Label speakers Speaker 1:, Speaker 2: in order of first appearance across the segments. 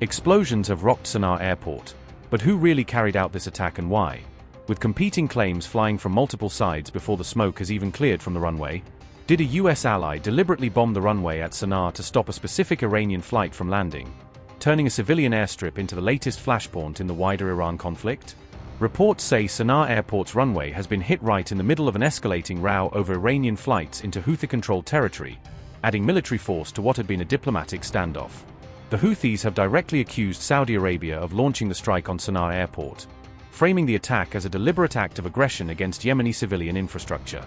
Speaker 1: Explosions have rocked Sanaa airport. But who really carried out this attack and why? With competing claims flying from multiple sides before the smoke has even cleared from the runway, did a US ally deliberately bomb the runway at Sanaa to stop a specific Iranian flight from landing, turning a civilian airstrip into the latest flashpoint in the wider Iran conflict? Reports say Sanaa airport's runway has been hit right in the middle of an escalating row over Iranian flights into Houthi-controlled territory, adding military force to what had been a diplomatic standoff. The Houthis have directly accused Saudi Arabia of launching the strike on Sanaa airport, framing the attack as a deliberate act of aggression against Yemeni civilian infrastructure.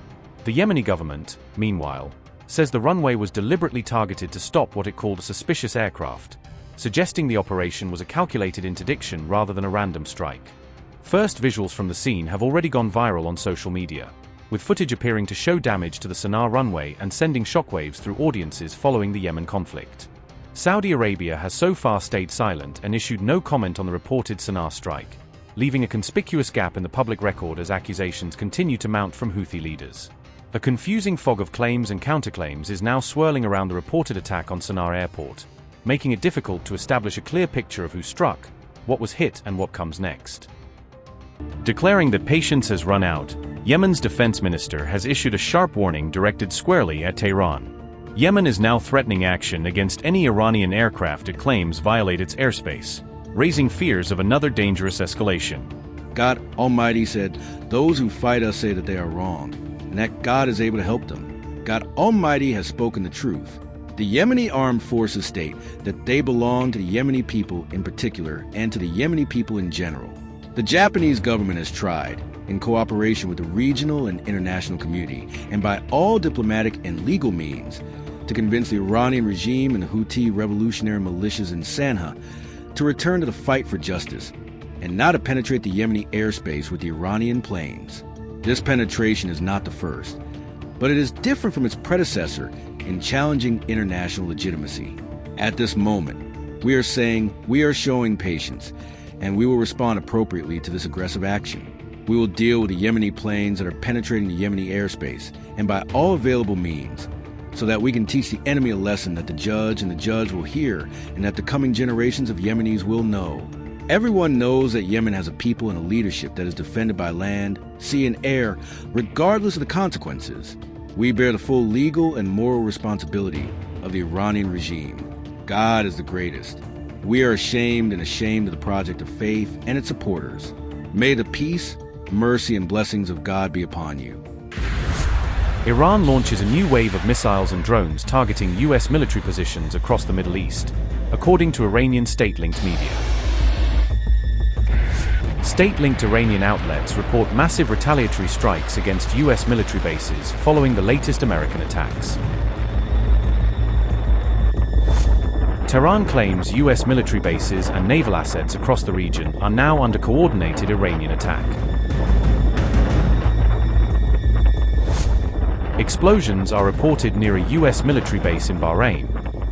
Speaker 1: The Yemeni government, meanwhile, says the runway was deliberately targeted to stop what it called a suspicious aircraft, suggesting the operation was a calculated interdiction rather than a random strike. First visuals from the scene have already gone viral on social media, with footage appearing to show damage to the Sanaa runway and sending shockwaves through audiences following the Yemen conflict. Saudi Arabia has so far stayed silent and issued no comment on the reported Sanaa strike, leaving a conspicuous gap in the public record as accusations continue to mount from Houthi leaders. A confusing fog of claims and counterclaims is now swirling around the reported attack on Sanaa airport, making it difficult to establish a clear picture of who struck, what was hit, and what comes next. Declaring that patience has run out, Yemen's defense minister has issued a sharp warning directed squarely at Tehran. Yemen is now threatening action against any Iranian aircraft it claims violate its airspace, raising fears of another dangerous escalation.
Speaker 2: God Almighty said, "Those who fight us say that they are wrong, and that God is able to help them." God Almighty has spoken the truth. The Yemeni armed forces state that they belong to the Yemeni people in particular and to the Yemeni people in general. The Japanese government has tried, in cooperation with the regional and international community, and by all diplomatic and legal means, to convince the Iranian regime and the Houthi revolutionary militias in Sanaa to return to the fight for justice, and not to penetrate the Yemeni airspace with the Iranian planes. This penetration is not the first, but it is different from its predecessor in challenging international legitimacy. At this moment, we are saying we are showing patience, and we will respond appropriately to this aggressive action. We will deal with the Yemeni planes that are penetrating the Yemeni airspace, and by all available means, so that we can teach the enemy a lesson that the judge will hear, and that the coming generations of Yemenis will know. Everyone knows that Yemen has a people and a leadership that is defended by land, sea, and air, regardless of the consequences. We bear the full legal and moral responsibility of the Iranian regime. God is the greatest. We are ashamed of the project of faith and its supporters. May the peace, mercy, and blessings of God be upon you.
Speaker 1: Iran launches a new wave of missiles and drones targeting US military positions across the Middle East, according to Iranian state-linked media. State-linked Iranian outlets report massive retaliatory strikes against US military bases following the latest American attacks. Tehran claims US military bases and naval assets across the region are now under coordinated Iranian attack. Explosions are reported near a US military base in Bahrain,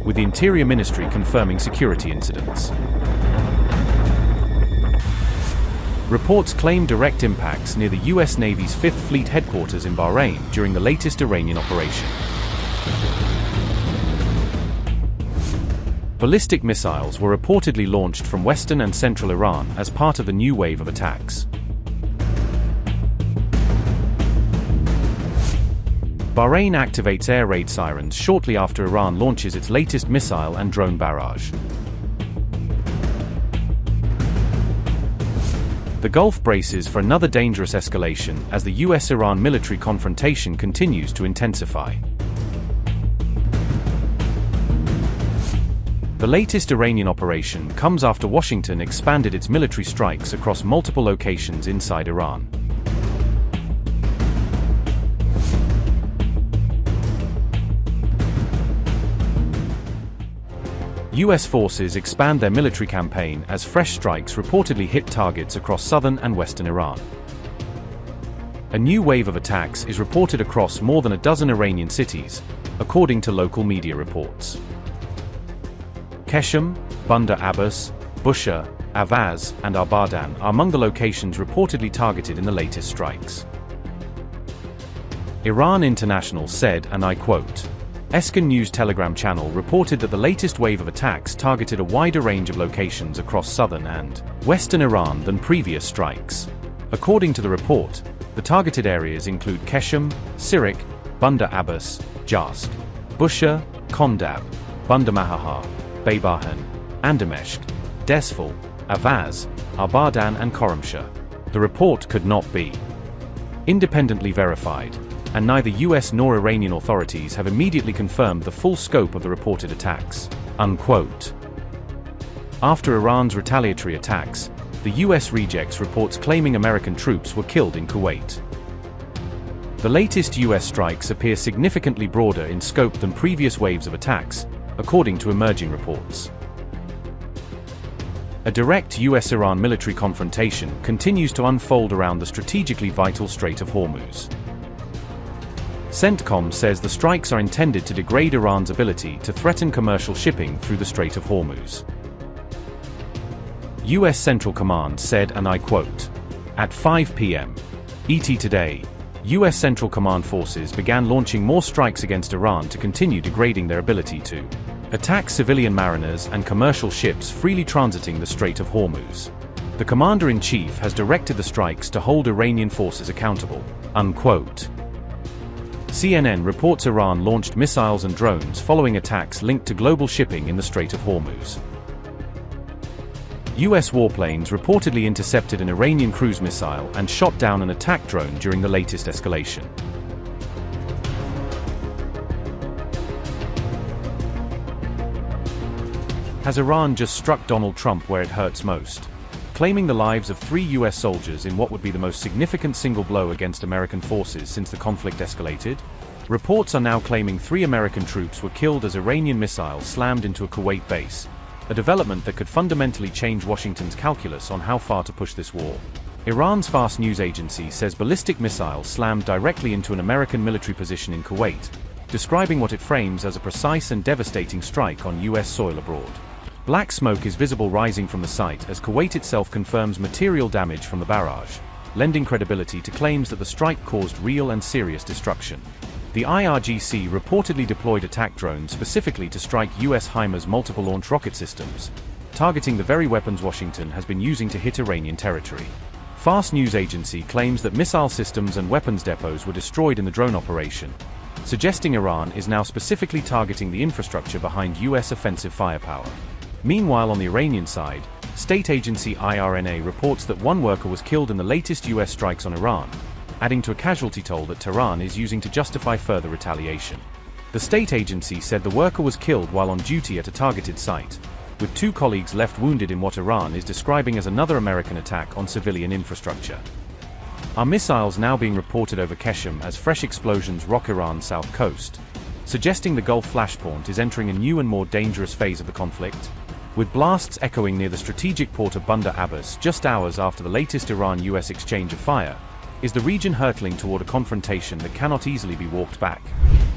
Speaker 1: with the Interior Ministry confirming security incidents. Reports claim direct impacts near the US Navy's 5th Fleet headquarters in Bahrain during the latest Iranian operation. Ballistic missiles were reportedly launched from western and central Iran as part of the new wave of attacks. Bahrain activates air raid sirens shortly after Iran launches its latest missile and drone barrage. The Gulf braces for another dangerous escalation as the US-Iran military confrontation continues to intensify. The latest Iranian operation comes after Washington expanded its military strikes across multiple locations inside Iran. US forces expand their military campaign as fresh strikes reportedly hit targets across southern and western Iran. A new wave of attacks is reported across more than a dozen Iranian cities, according to local media reports. Qeshm, Bandar Abbas, Bushehr, Avaz, and Abadan are among the locations reportedly targeted in the latest strikes. Iran International said, and I quote, Escalating News Telegram channel reported that the latest wave of attacks targeted a wider range of locations across southern and western Iran than previous strikes. According to the report, the targeted areas include Keshem, Sirik, Bandar Abbas, Jast, Bushehr, Kondab, Bandar Mahahar, Baybahan, Andameshk, Desfal, Avaz, Abadan and Khorramshahr. The report could not be independently verified, and neither US nor Iranian authorities have immediately confirmed the full scope of the reported attacks. Unquote. After Iran's retaliatory attacks, the US rejects reports claiming American troops were killed in Kuwait. The latest US strikes appear significantly broader in scope than previous waves of attacks, according to emerging reports. A direct US-Iran military confrontation continues to unfold around the strategically vital Strait of Hormuz. CENTCOM says the strikes are intended to degrade Iran's ability to threaten commercial shipping through the Strait of Hormuz. US Central Command said, and I quote, "At 5 p.m. ET today, US Central Command forces began launching more strikes against Iran to continue degrading their ability to attack civilian mariners and commercial ships freely transiting the Strait of Hormuz. The Commander-in-Chief has directed the strikes to hold Iranian forces accountable." Unquote. CNN reports Iran launched missiles and drones following attacks linked to global shipping in the Strait of Hormuz. US warplanes reportedly intercepted an Iranian cruise missile and shot down an attack drone during the latest escalation. Has Iran just struck Donald Trump where it hurts most? Claiming the lives of 3 US soldiers in what would be the most significant single blow against American forces since the conflict escalated? Reports are now claiming 3 American troops were killed as Iranian missiles slammed into a Kuwait base, a development that could fundamentally change Washington's calculus on how far to push this war. Iran's Fars news agency says ballistic missiles slammed directly into an American military position in Kuwait, describing what it frames as a precise and devastating strike on US soil abroad. Black smoke is visible rising from the site as Kuwait itself confirms material damage from the barrage, lending credibility to claims that the strike caused real and serious destruction. The IRGC reportedly deployed attack drones specifically to strike US HIMARS multiple launch rocket systems, targeting the very weapons Washington has been using to hit Iranian territory. Fars news agency claims that missile systems and weapons depots were destroyed in the drone operation, suggesting Iran is now specifically targeting the infrastructure behind US offensive firepower. Meanwhile, on the Iranian side, state agency IRNA reports that 1 worker was killed in the latest US strikes on Iran, adding to a casualty toll that Tehran is using to justify further retaliation. The state agency said the worker was killed while on duty at a targeted site, with 2 colleagues left wounded in what Iran is describing as another American attack on civilian infrastructure. Are missiles now being reported over Keshem as fresh explosions rock Iran's south coast, suggesting the Gulf flashpoint is entering a new and more dangerous phase of the conflict? With blasts echoing near the strategic port of Bandar Abbas just hours after the latest Iran-US exchange of fire, is the region hurtling toward a confrontation that cannot easily be walked back.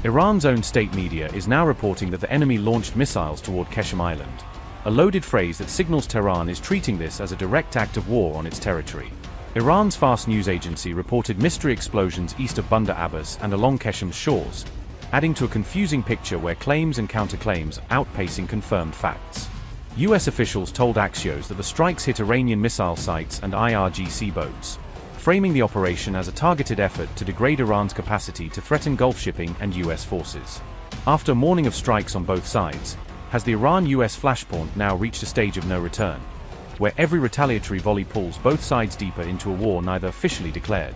Speaker 1: Iran's own state media is now reporting that the enemy launched missiles toward Keshem Island, a loaded phrase that signals Tehran is treating this as a direct act of war on its territory. Iran's Fars news agency reported mystery explosions east of Bandar Abbas and along Keshem's shores, adding to a confusing picture where claims and counterclaims are outpacing confirmed facts. US officials told Axios that the strikes hit Iranian missile sites and IRGC boats, framing the operation as a targeted effort to degrade Iran's capacity to threaten Gulf shipping and US forces. After a morning of strikes on both sides, has the Iran-US flashpoint now reached a stage of no return, where every retaliatory volley pulls both sides deeper into a war neither officially declared?